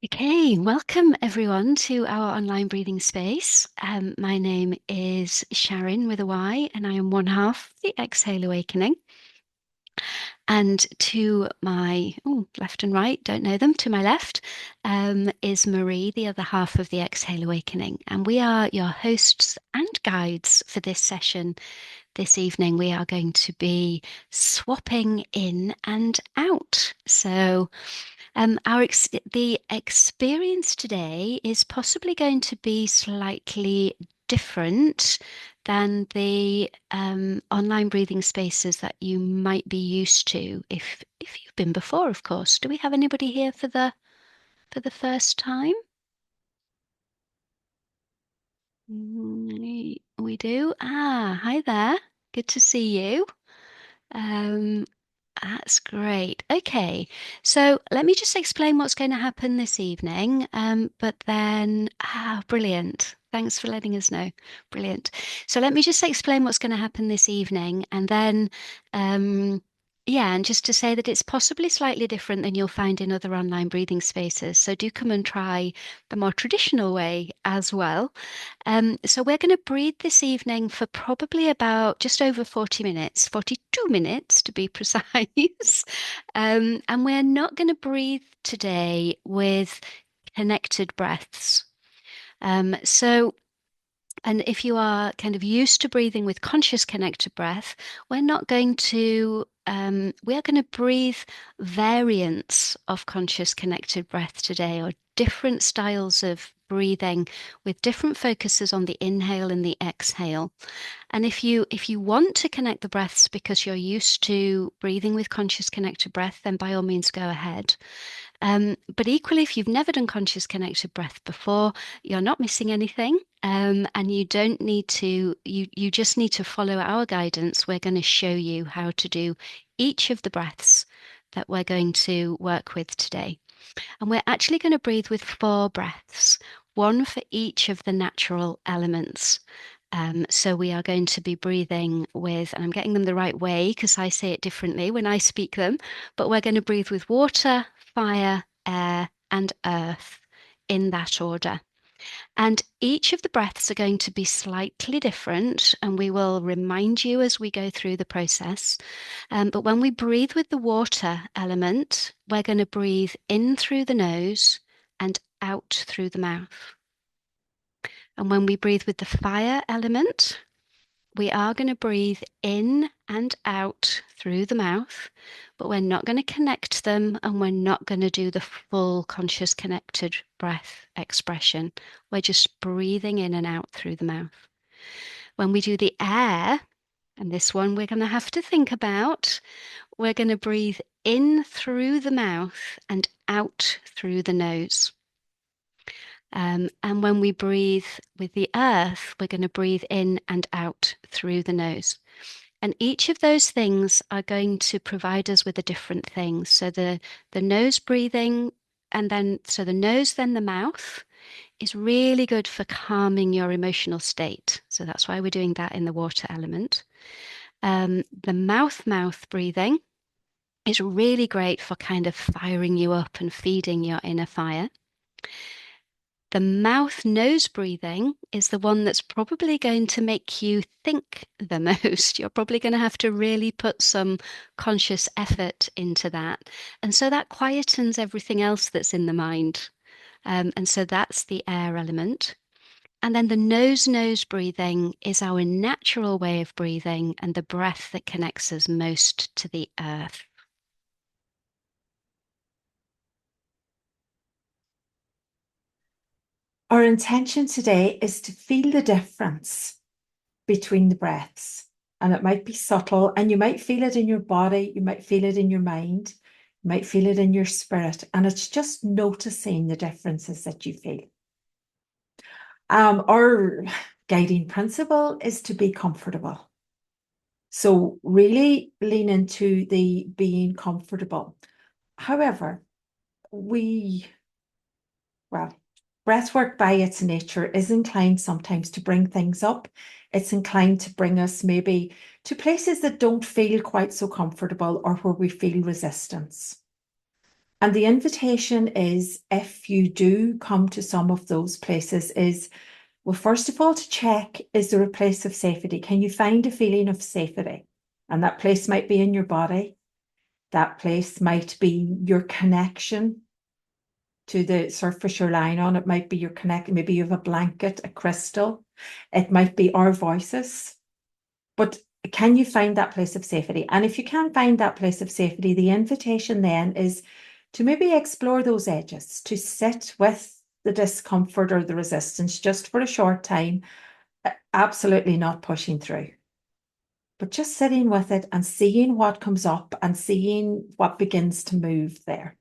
Okay, welcome everyone to our online breathing space. My name is Sharyn with a Y, and I am one half of the Exhale Awakening. And to my left and right, don't know them, to my left is Marie, the other half of the Exhale Awakening. And we are your hosts and guides for this session. This evening, we are going to be swapping in and out. So, the experience today is possibly going to be slightly different than the online breathing spaces that you might be used to if you've been before, of course. Do we have anybody here for the first time? We do. Ah, hi there. Good to see you. Um, That's great. Okay, so let me just explain what's going to happen this evening. Brilliant. Thanks for letting us know. Brilliant. So let me just explain what's going to happen this evening, and then, and just to say that it's possibly slightly different than you'll find in other online breathing spaces. So do come and try the more traditional way as well. So we're going to breathe this evening for probably about just over 40 minutes, 42 minutes to be precise. And we're not going to breathe today with connected breaths. So and if you are kind of used to breathing with conscious connected breath, we're not going to, we're going to breathe variants of conscious connected breath today, or different styles of breathing with different focuses on the inhale and the exhale. And if you want to connect the breaths because you're used to breathing with conscious connected breath, then by all means go ahead. But equally, if you've never done conscious connected breath before, you're not missing anything. And you don't need to, you just need to follow our guidance. We're going to show you how to do each of the breaths that we're going to work with today. And we're actually going to breathe with four breaths, one for each of the natural elements. So we are going to be breathing with, and I'm getting them the right way because I say it differently when I speak them, but we're going to breathe with water, fire, air, and earth in that order. And each of the breaths are going to be slightly different, and we will remind you as we go through the process. But when we breathe with the water element, we're going to breathe in through the nose and out through the mouth. And when we breathe with the fire element, we are going to breathe in and out through the mouth, but we're not going to connect them and we're not going to do the full conscious connected breath expression. We're just breathing in and out through the mouth. When we do the air, and this one we're going to have to think about, we're going to breathe in through the mouth and out through the nose. And when we breathe with the earth, we're going to breathe in and out through the nose. And each of those things are going to provide us with a different thing. So the nose breathing, and then so the nose, then the mouth is really good for calming your emotional state. So that's why we're doing that in the water element. The mouth breathing is really great for kind of firing you up and feeding your inner fire. The mouth nose breathing is the one that's probably going to make you think the most. You're probably going to have to really put some conscious effort into that. And so that quietens everything else that's in the mind. And so that's the air element. And then the nose breathing is our natural way of breathing and the breath that connects us most to the earth. Our intention today is to feel the difference between the breaths. And it might be subtle, and you might feel it in your body, you might feel it in your mind, you might feel it in your spirit. And it's just noticing the differences that you feel. Our guiding principle is to be comfortable. So, really lean into the being comfortable. However, we, well, breathwork by its nature is inclined sometimes to bring things up. It's inclined to bring us maybe to places that don't feel quite so comfortable or where we feel resistance. And the invitation is, if you do come to some of those places, is, well, first of all, to check, is there a place of safety? Can you find a feeling of safety? And that place might be in your body. That place might be your connection to the surface you're lying on. It might be your connect. Maybe you have a blanket, a crystal. It might be our voices. But can you find that place of safety? And if you can't find that place of safety, the invitation then is to maybe explore those edges, to sit with the discomfort or the resistance just for a short time, absolutely not pushing through, but just sitting with it and seeing what comes up and seeing what begins to move there.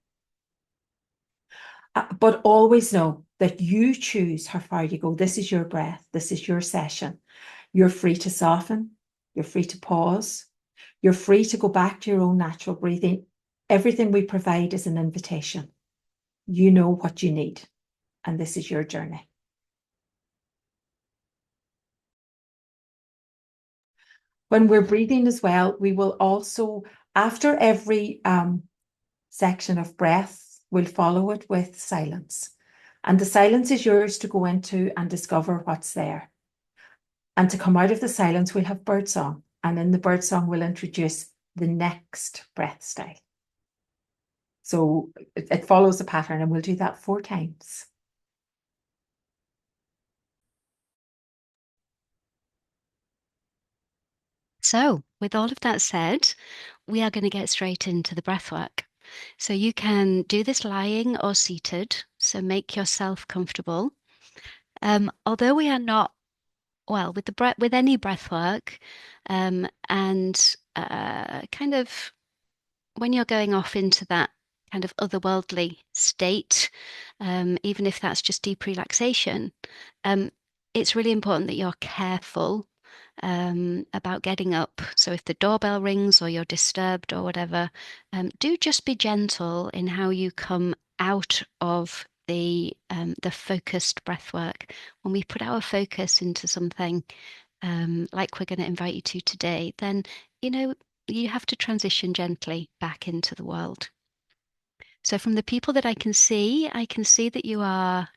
But always know that you choose how far you go. This is your breath. This is your session. You're free to soften. You're free to pause. You're free to go back to your own natural breathing. Everything we provide is an invitation. You know what you need, and this is your journey. When we're breathing as well, we will also, after every section of breath, we'll follow it with silence. And the silence is yours to go into and discover what's there. And to come out of the silence, we'll have birdsong. And in the birdsong, we'll introduce the next breath style. So it follows a pattern, and we'll do that 4 times. So, with all of that said, we are going to get straight into the breath work. So you can do this lying or seated, so make yourself comfortable. Although we are not, well, with any breath work, and kind of when you're going off into that kind of otherworldly state, even if that's just deep relaxation, it's really important that you're careful about getting up. So if the doorbell rings or you're disturbed or whatever, do just be gentle in how you come out of the focused breath work. When we put our focus into something, like we're going to invite you to today, then you have to transition gently back into the world. So from the people that I can see that you are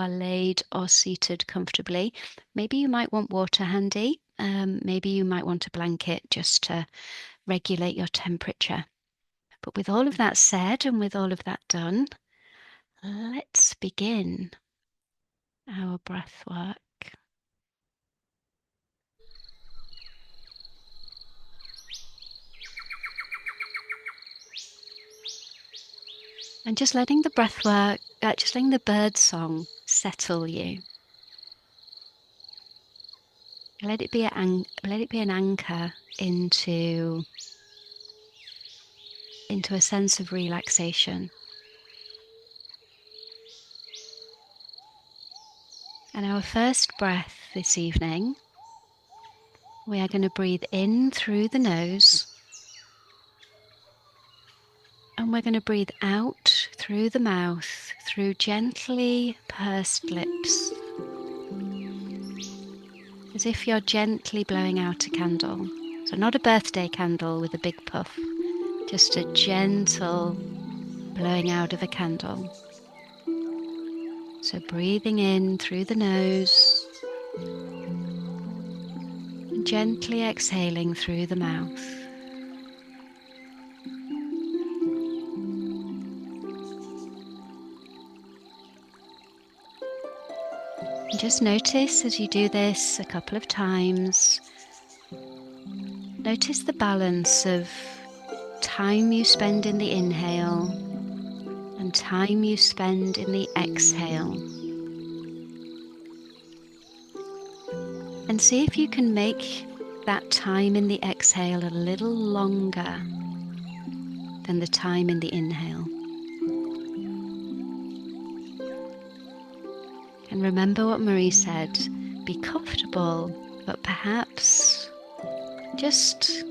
laid or seated comfortably. Maybe you might want water handy. Maybe you might want a blanket just to regulate your temperature. But with all of that said and with all of that done, let's begin our breath work. And just letting the breath work, just letting the bird song settle you. Let it be an anchor into a sense of relaxation. And our first breath this evening, we are going to breathe in through the nose, and we're going to breathe out through the mouth, through gently pursed lips, as if you're gently blowing out a candle. So not a birthday candle with a big puff, just a gentle blowing out of a candle. So breathing in through the nose, and gently exhaling through the mouth. And just notice as you do this a couple of times, notice the balance of time you spend in the inhale and time you spend in the exhale. And see if you can make that time in the exhale a little longer than the time in the inhale. And remember what Marie said, be comfortable, but perhaps just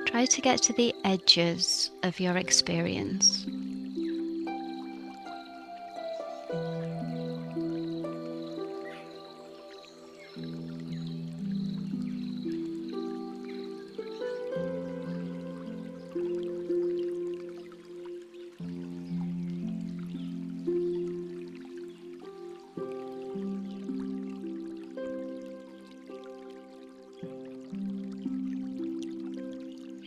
try to get to the edges of your experience.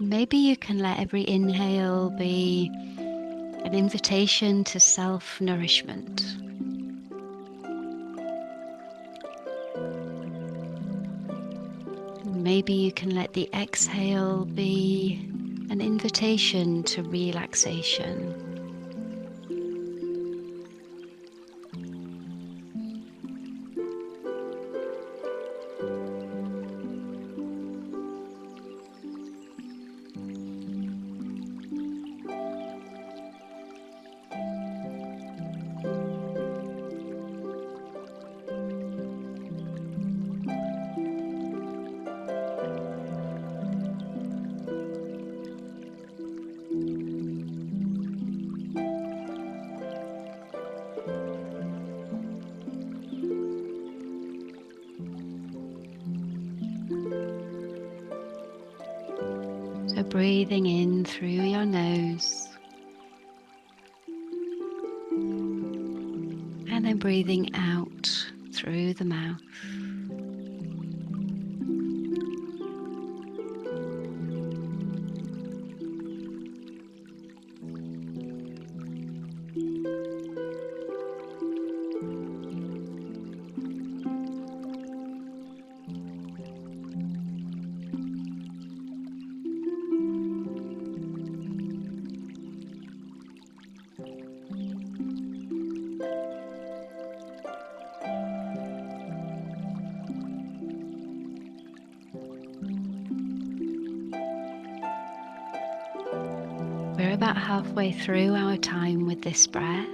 Maybe you can let every inhale be an invitation to self-nourishment. Maybe you can let the exhale be an invitation to relaxation. So breathing in through your nose and then breathing out through the mouth. We're about halfway through our time with this breath.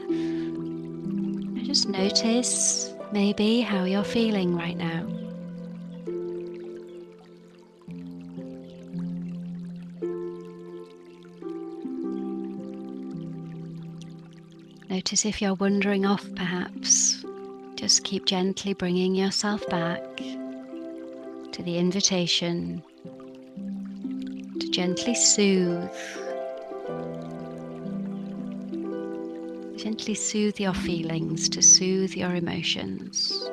Just notice maybe how you're feeling right now. Notice if you're wandering off, perhaps. Just keep gently bringing yourself back to the invitation to gently soothe your feelings, to soothe your emotions.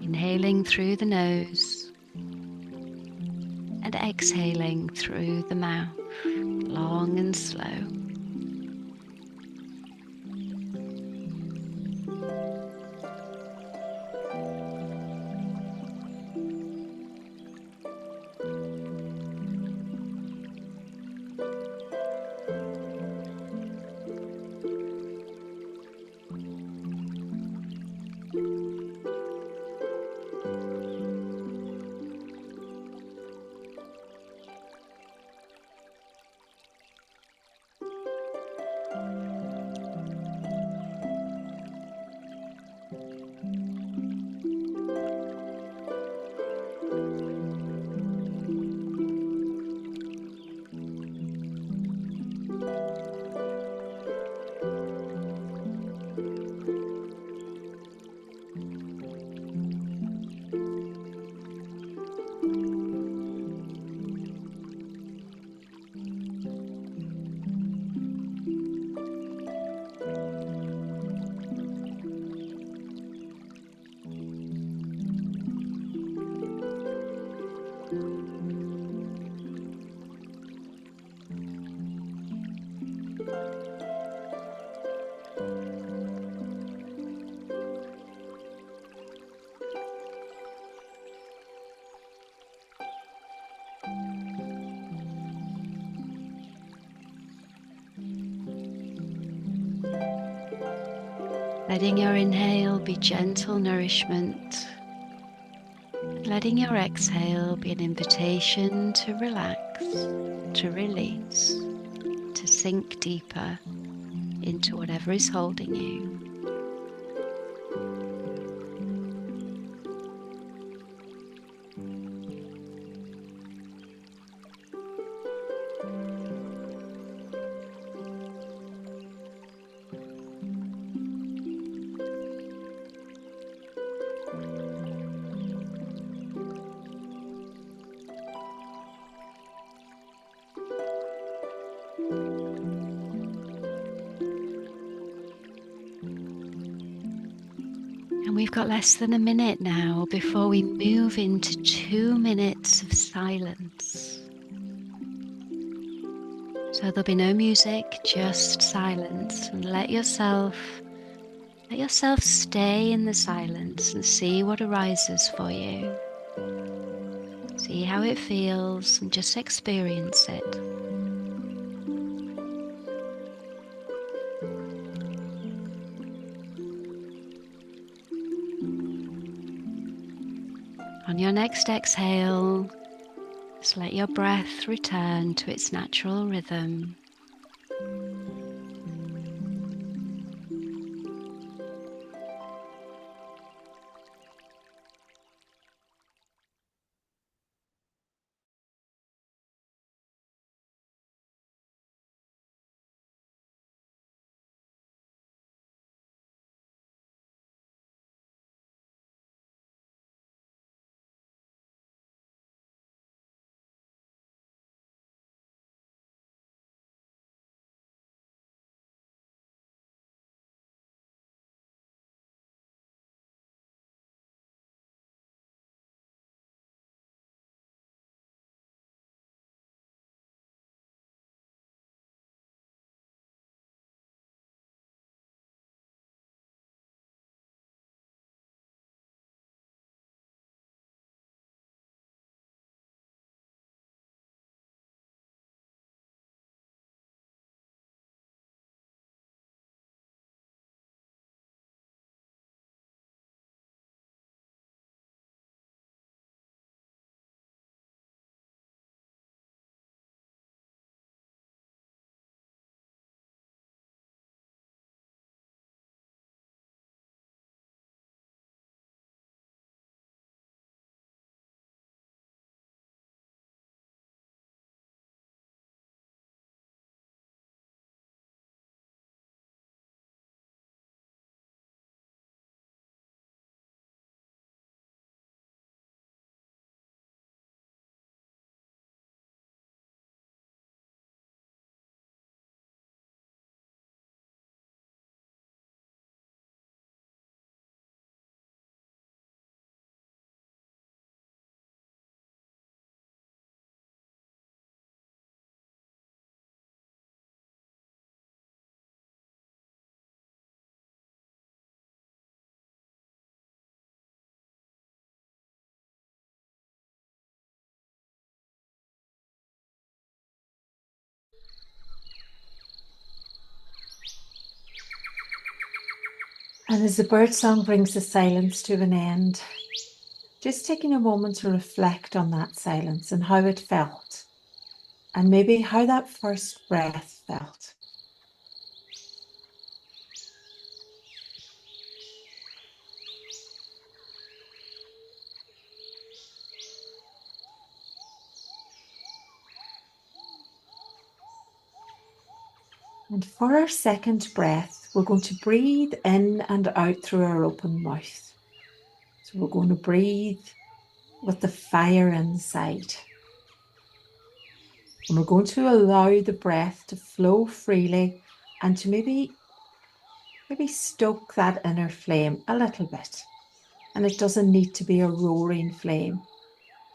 Inhaling through the nose and exhaling through the mouth, long and slow. Letting your inhale be gentle nourishment, letting your exhale be an invitation to relax, to release, to sink deeper into whatever is holding you. And we've got less than a minute now before we move into 2 minutes of silence. So there'll be no music, just silence, and let yourself stay in the silence and see what arises for you. See how it feels and just experience it. On your next exhale, just let your breath return to its natural rhythm. And as the bird song brings the silence to an end, just taking a moment to reflect on that silence and how it felt, and maybe how that first breath felt. And for our second breath, we're going to breathe in and out through our open mouth. So we're going to breathe with the fire inside. And we're going to allow the breath to flow freely and to maybe stoke that inner flame a little bit. And it doesn't need to be a roaring flame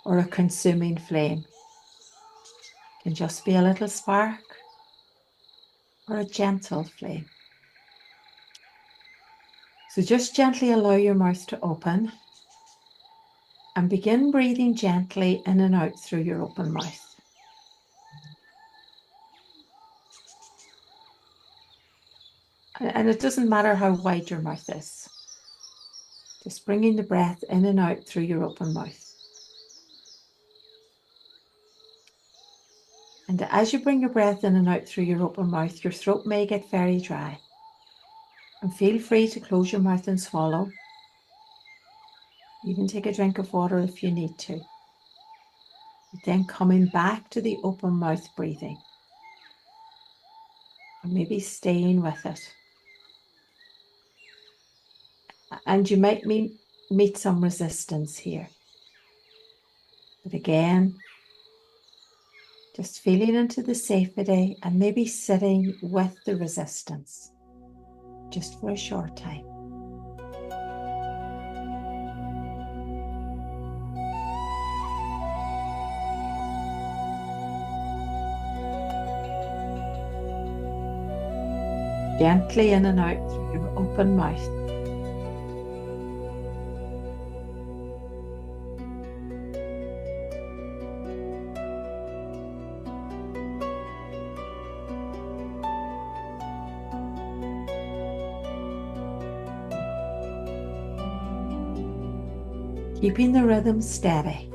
or a consuming flame. It can just be a little spark or a gentle flame. So just gently allow your mouth to open and begin breathing gently in and out through your open mouth. And it doesn't matter how wide your mouth is. Just bringing the breath in and out through your open mouth. And as you bring your breath in and out through your open mouth, your throat may get very dry. And feel free to close your mouth and swallow. Even take a drink of water if you need to. But then coming back to the open mouth breathing. And maybe staying with it. And you might meet some resistance here. But again, just feeling into the safety and maybe sitting with the resistance just for a short time. Gently in and out through your open mouth. Keeping the rhythm steady.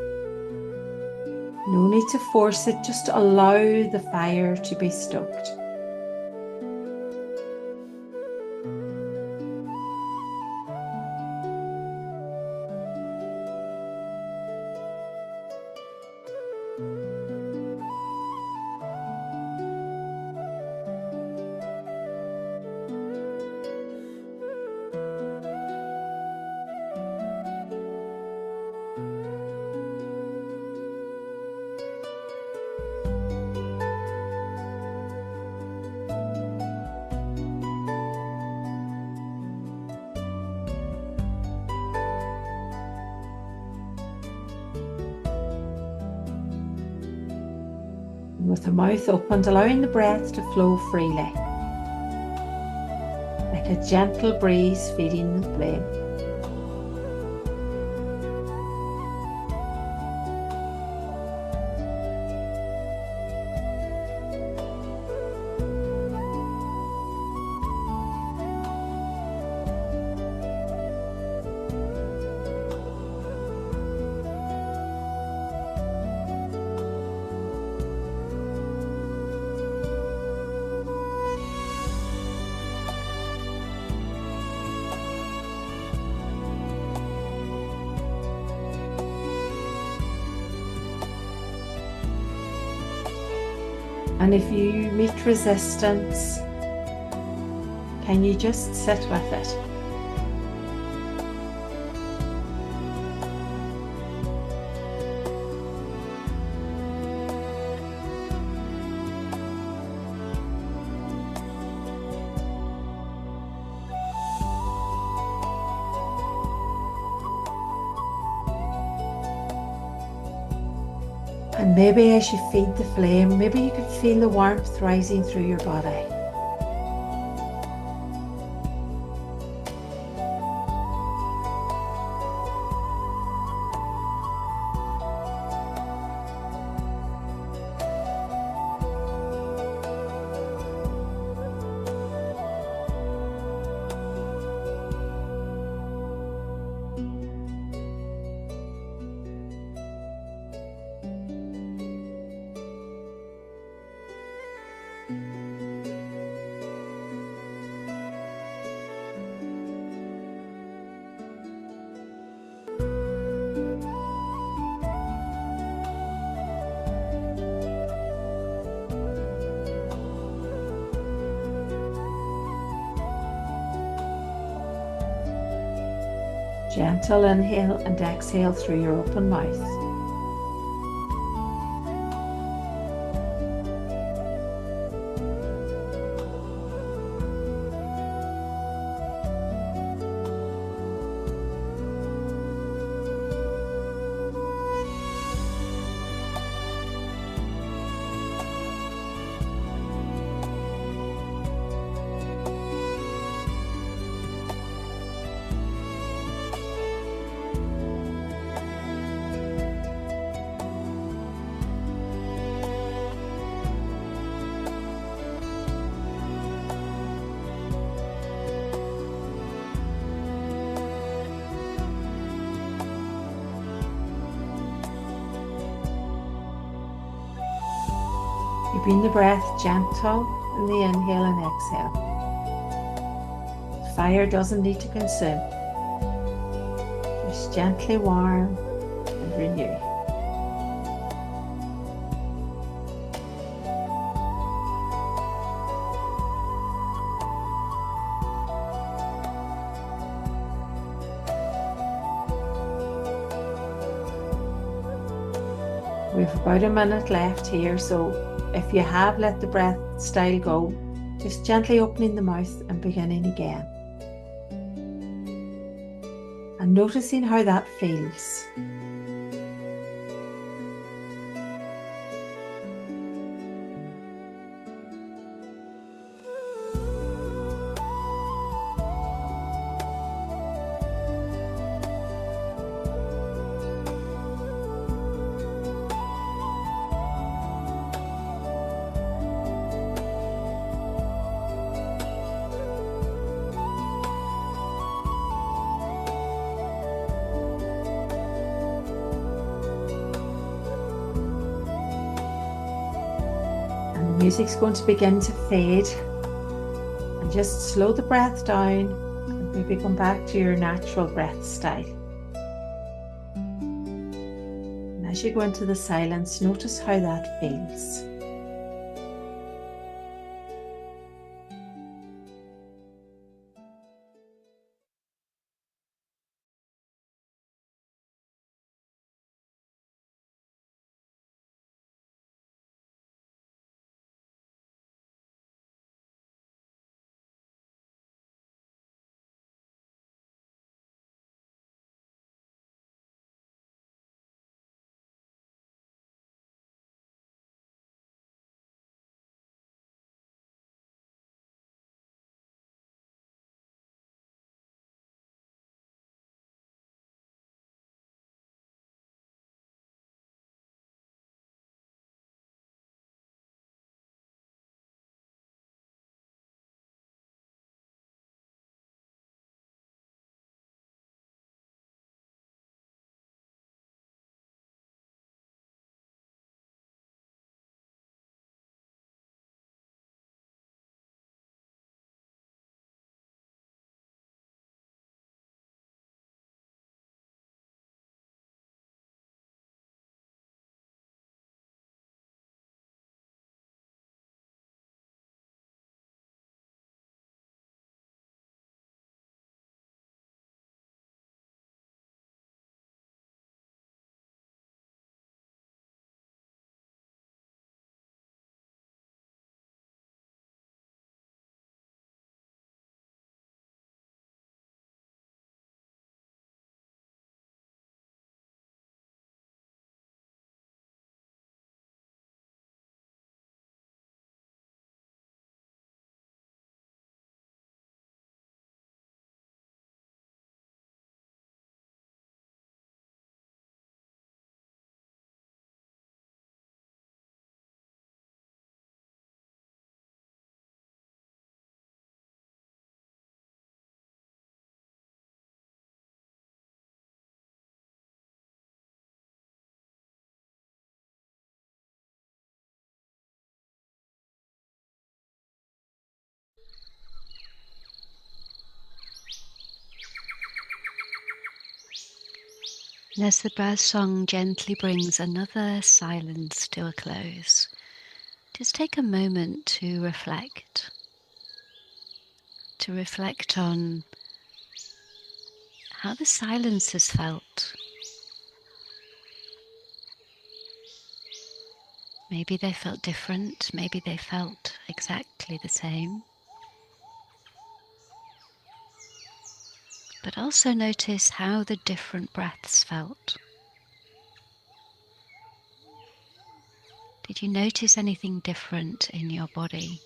No need to force it, just allow the fire to be stoked. With the mouth opened, allowing the breath to flow freely, like a gentle breeze feeding the flame. And if you meet resistance, can you just sit with it? And maybe as you feed the flame, maybe you can feel the warmth rising through your body. Gentle inhale and exhale through your open mouth. Keeping the breath gentle in the inhale and exhale. Fire doesn't need to consume. Just gently warm and renew. We've about a minute left here, so if you have let the breath style go, just gently opening the mouth and beginning again. And noticing how that feels. music's going to begin to fade, and just slow the breath down and maybe come back to your natural breath style. And as you go into the silence, notice how that feels. And as the bird song gently brings another silence to a close, just take a moment to reflect on how the silence has felt. Maybe they felt different, maybe they felt exactly the same. But also notice how the different breaths felt. Did you notice anything different in your body?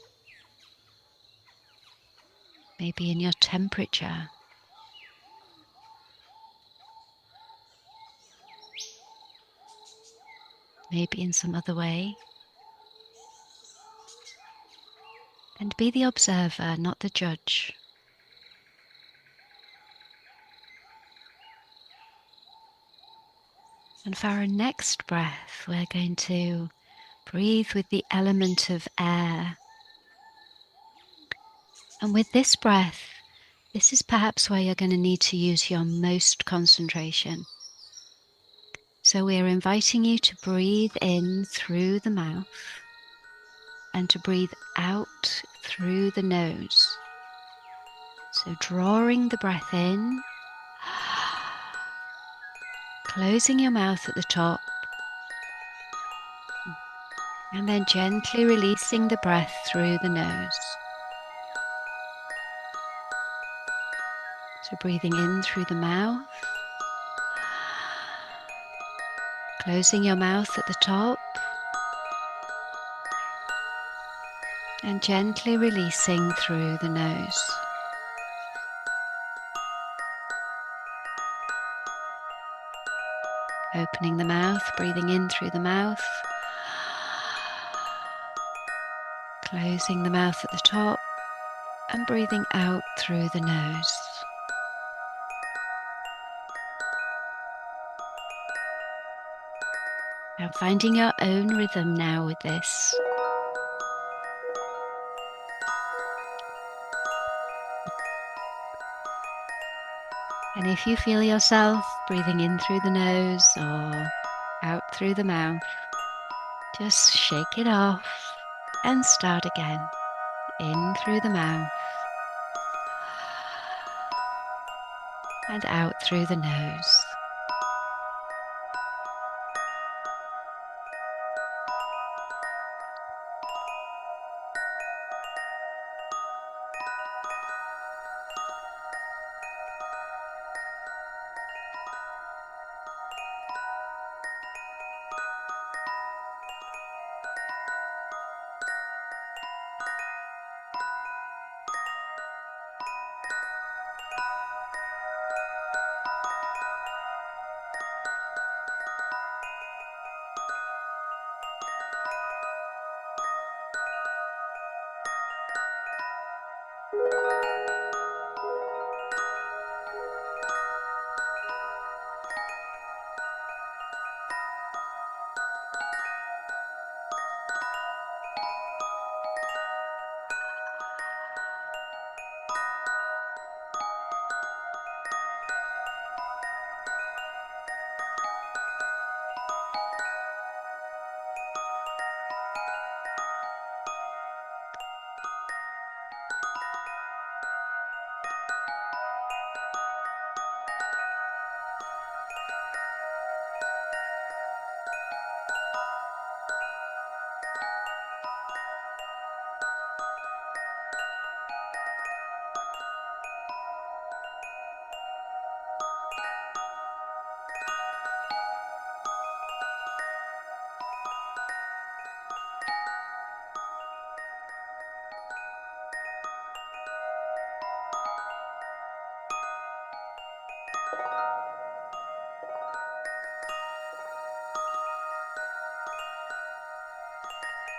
Maybe in your temperature? Maybe in some other way? And be the observer, not the judge. And for our next breath, we're going to breathe with the element of air. And with this breath, this is perhaps where you're going to need to use your most concentration. So we're inviting you to breathe in through the mouth and to breathe out through the nose. So drawing the breath in, closing your mouth at the top, and then gently releasing the breath through the nose. So breathing in through the mouth, closing your mouth at the top, and gently releasing through the nose. Opening the mouth, breathing in through the mouth, closing the mouth at the top, and breathing out through the nose. Now finding your own rhythm now with this. And if you feel yourself breathing in through the nose or out through the mouth, just shake it off and start again. In through the mouth and out through the nose.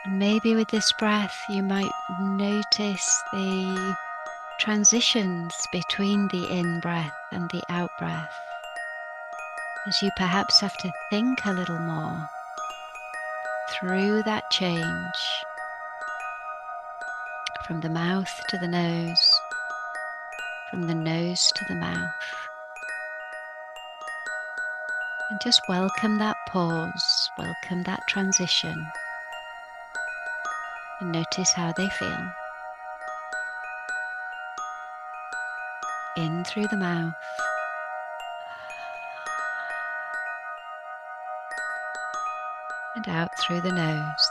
And maybe with this breath, you might notice the transitions between the in breath and the out breath, as you perhaps have to think a little more through that change from the mouth to the nose, from the nose to the mouth. And just welcome that pause, welcome that transition, and notice how they feel. In through the mouth and out through the nose.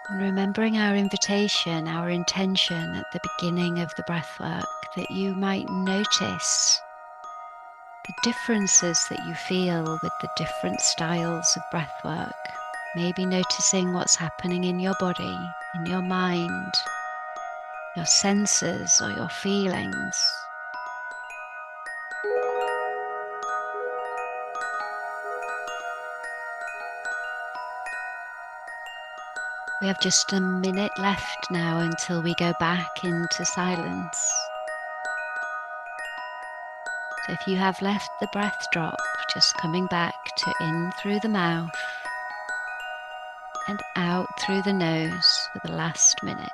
And remembering our invitation, our intention at the beginning of the breathwork, that you might notice the differences that you feel with the different styles of breathwork. Maybe noticing what's happening in your body, in your mind, your senses or your feelings. We have just a minute left now until we go back into silence. So if you have left the breath drop, just coming back to in through the mouth and out through the nose for the last minute.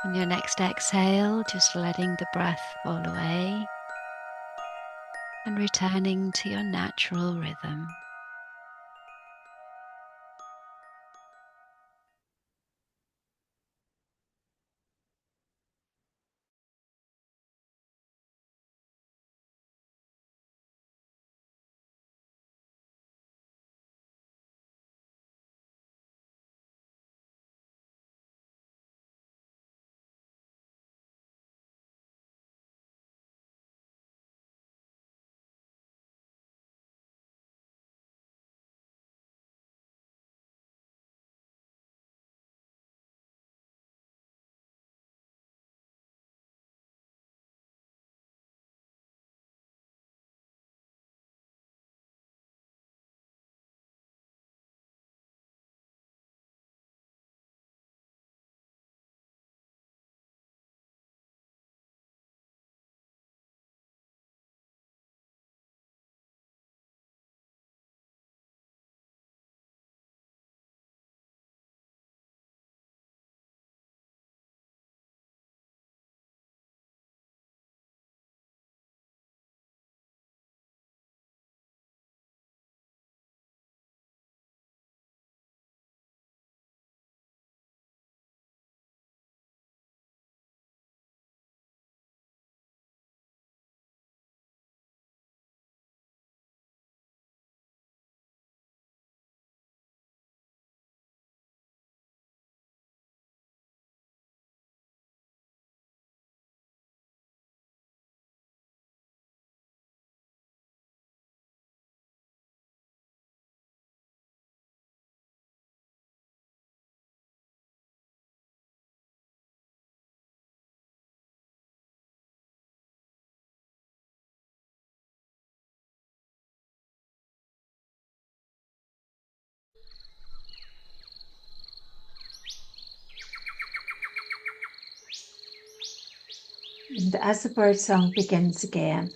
On your next exhale, just letting the breath fall away and returning to your natural rhythm. And as the bird song begins again,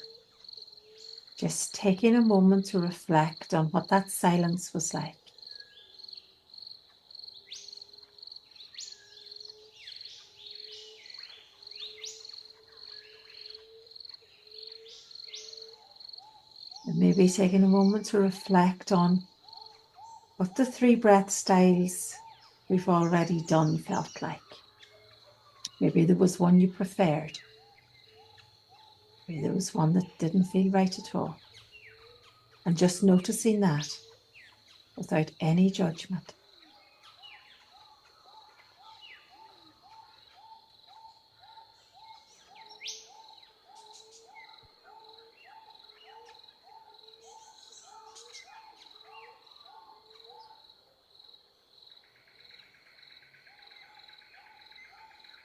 just taking a moment to reflect on what that silence was like. And maybe taking a moment to reflect on what the 3 breath styles we've already done felt like. Maybe there was one you preferred. Maybe there was one that didn't feel right at all. And just noticing that without any judgment.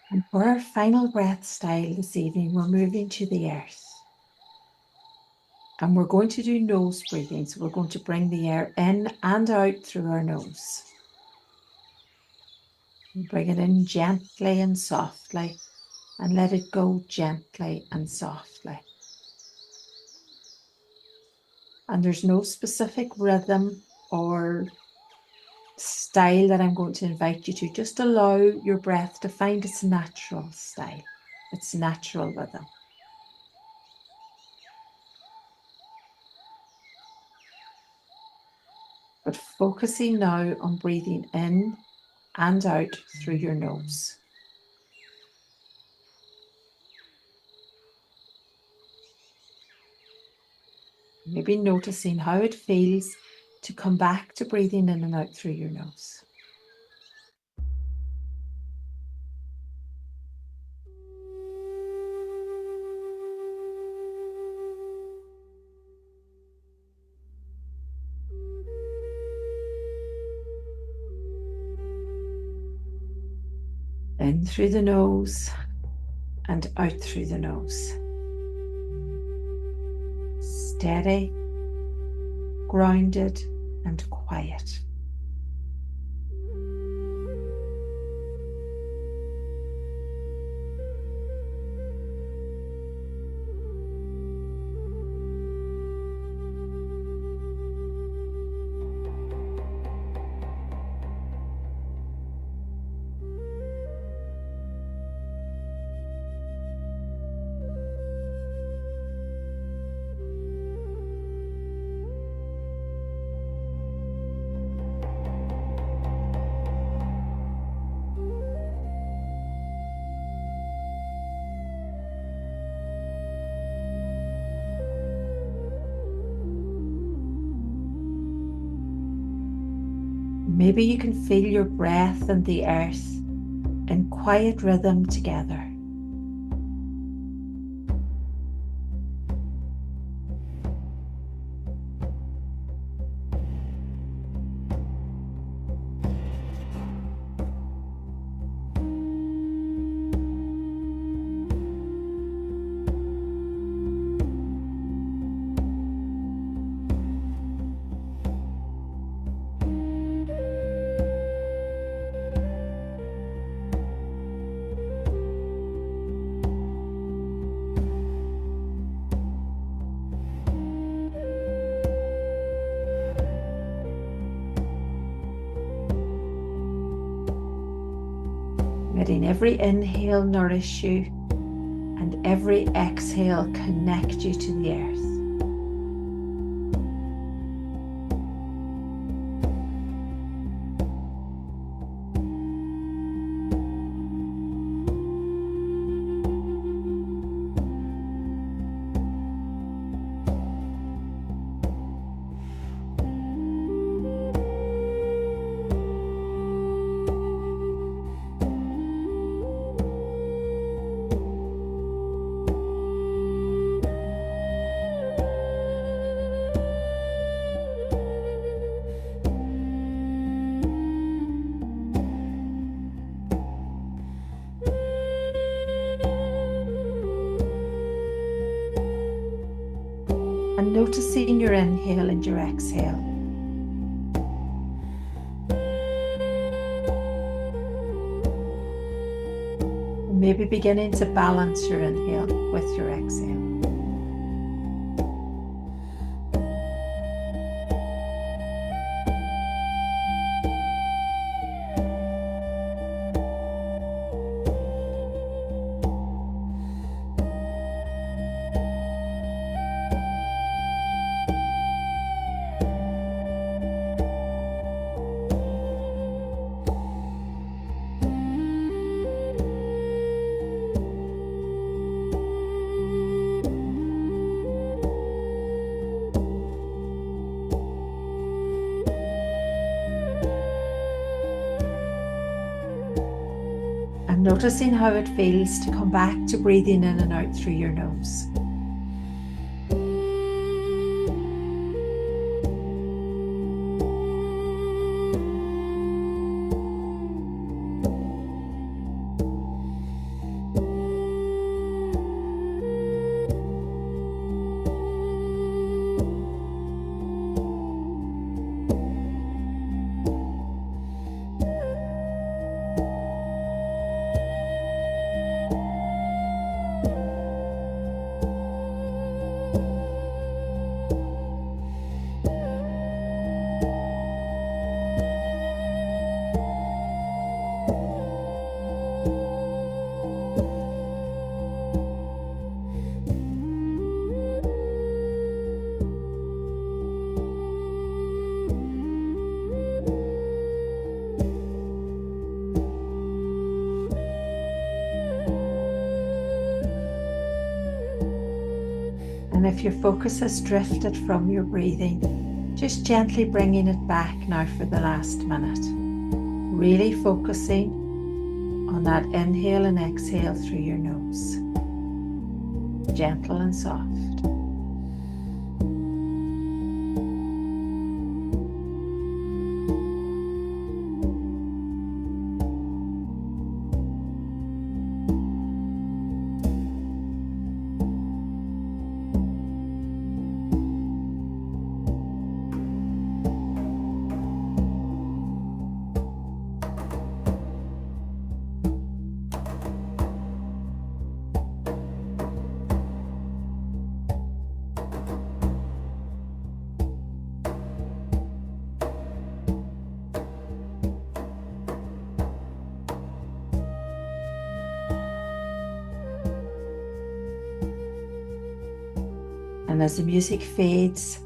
And for our final breath style this evening, we're moving to the earth. And we're going to do nose breathing. So we're going to bring the air in and out through our nose. And bring it in gently and softly, and let it go gently and softly. And there's no specific rhythm or style that I'm going to invite you to. Just allow your breath to find its natural style, its natural rhythm. But focusing now on breathing in and out through your nose. Maybe noticing how it feels to come back to breathing in and out through your nose. In through the nose and out through the nose. Steady, grounded, and quiet. Maybe you can feel your breath and the earth in quiet rhythm together. Letting every inhale nourish you and every exhale connect you to the earth. And noticing your inhale and your exhale. And maybe beginning to balance your inhale with your exhale. And noticing how it feels to come back to breathing in and out through your nose. And if your focus has drifted from your breathing, just gently bringing it back now for the last minute. Really focusing on that inhale and exhale through your nose. Gentle and soft. And as the music fades,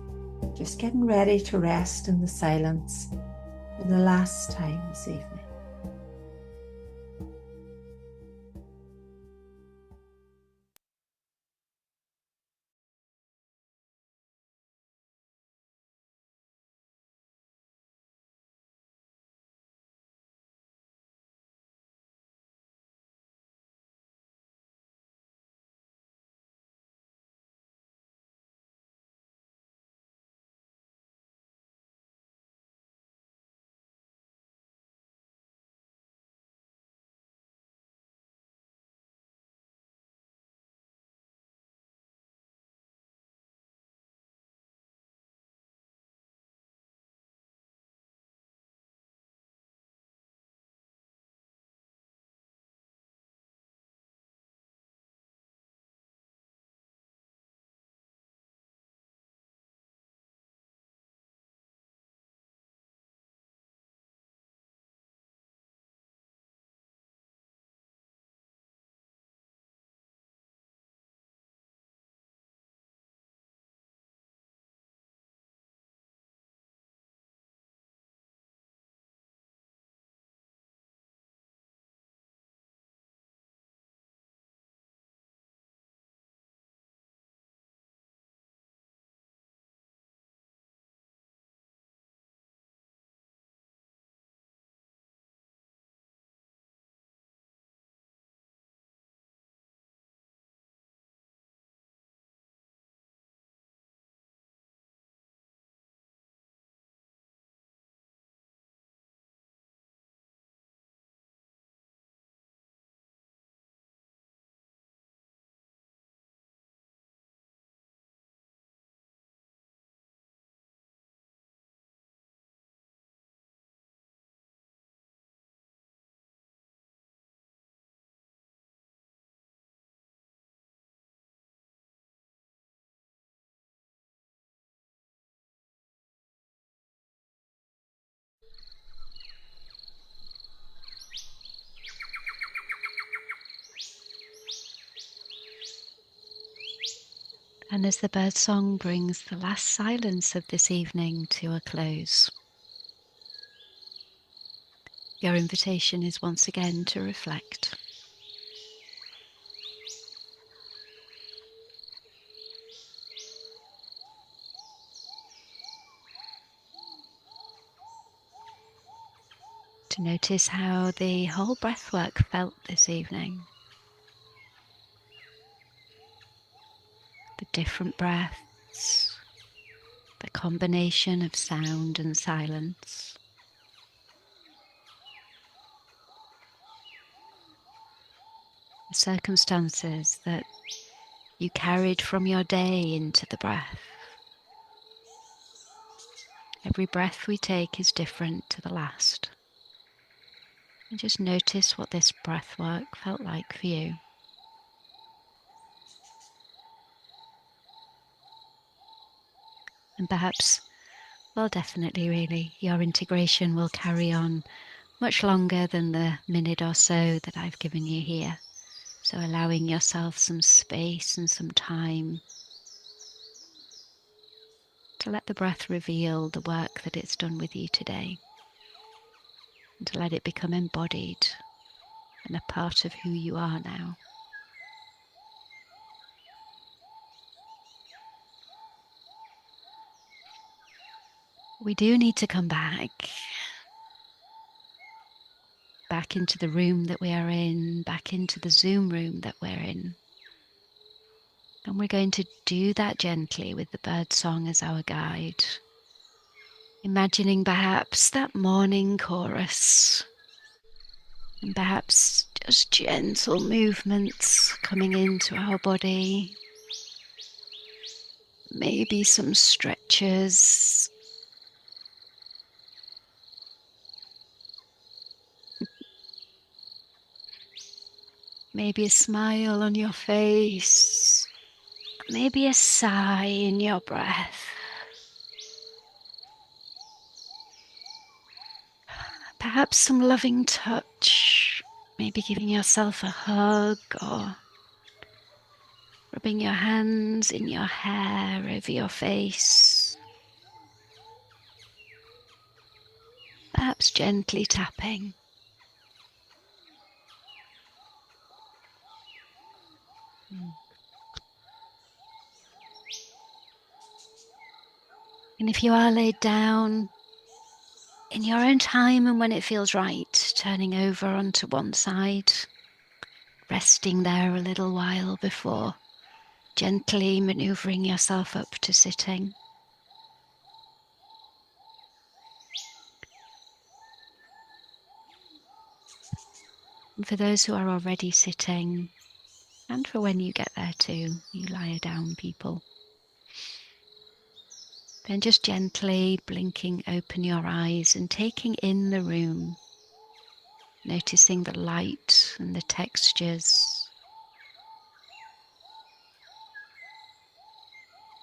just getting ready to rest in the silence for the last time this evening. And as the bird song brings the last silence of this evening to a close, your invitation is once again to reflect. To notice how the whole breathwork felt this evening. The different breaths, the combination of sound and silence. The circumstances that you carried from your day into the breath. Every breath we take is different to the last. And just notice what this breath work felt like for you. And perhaps, well, definitely really, your integration will carry on much longer than the minute or so that I've given you here. So allowing yourself some space and some time to let the breath reveal the work that it's done with you today, and to let it become embodied and a part of who you are now. We do need to come back into the room that we are in, back into the Zoom room that we're in. And we're going to do that gently with the bird song as our guide. Imagining perhaps that morning chorus, and perhaps just gentle movements coming into our body. Maybe some stretches. Maybe a smile on your face. Maybe a sigh in your breath. Perhaps some loving touch. Maybe giving yourself a hug or rubbing your hands in your hair over your face. Perhaps gently tapping. And if you are laid down, in your own time and when it feels right, turning over onto one side, resting there a little while before gently maneuvering yourself up to sitting. And for those who are already sitting, and for when you get there too, you lie down people, then just gently blinking open your eyes and taking in the room, noticing the light and the textures,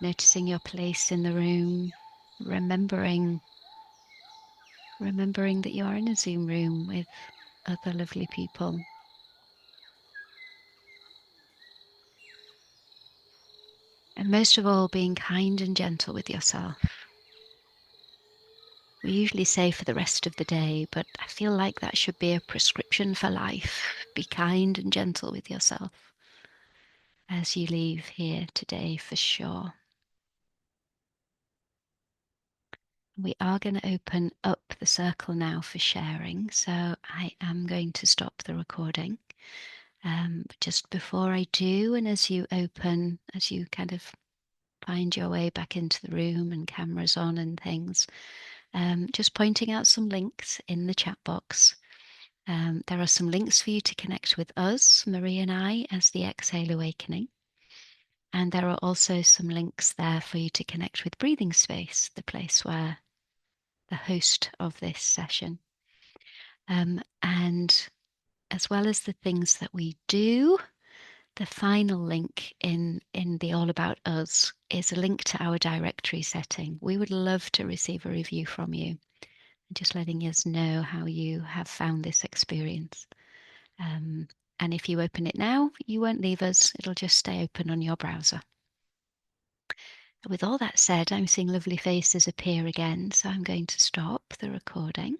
noticing your place in the room, remembering that you are in a Zoom room with other lovely people. And most of all, being kind and gentle with yourself. We usually say for the rest of the day, but I feel like that should be a prescription for life. Be kind and gentle with yourself as you leave here today for sure. We are going to open up the circle now for sharing, so I am going to stop the recording. Just before I do, and as you kind of find your way back into the room and cameras on and things, just pointing out some links in the chat box. There are some links for you to connect with us, Marie and I, as the Exhale Awakening. And there are also some links there for you to connect with Breathing Space, the place where the host of this session. And as well as the things that we do, the final link in the All About Us is a link to our directory setting. We would love to receive a review from you, just letting us know how you have found this experience. And if you open it now, you won't leave us. It'll just stay open on your browser. With all that said, I'm seeing lovely faces appear again, so I'm going to stop the recording.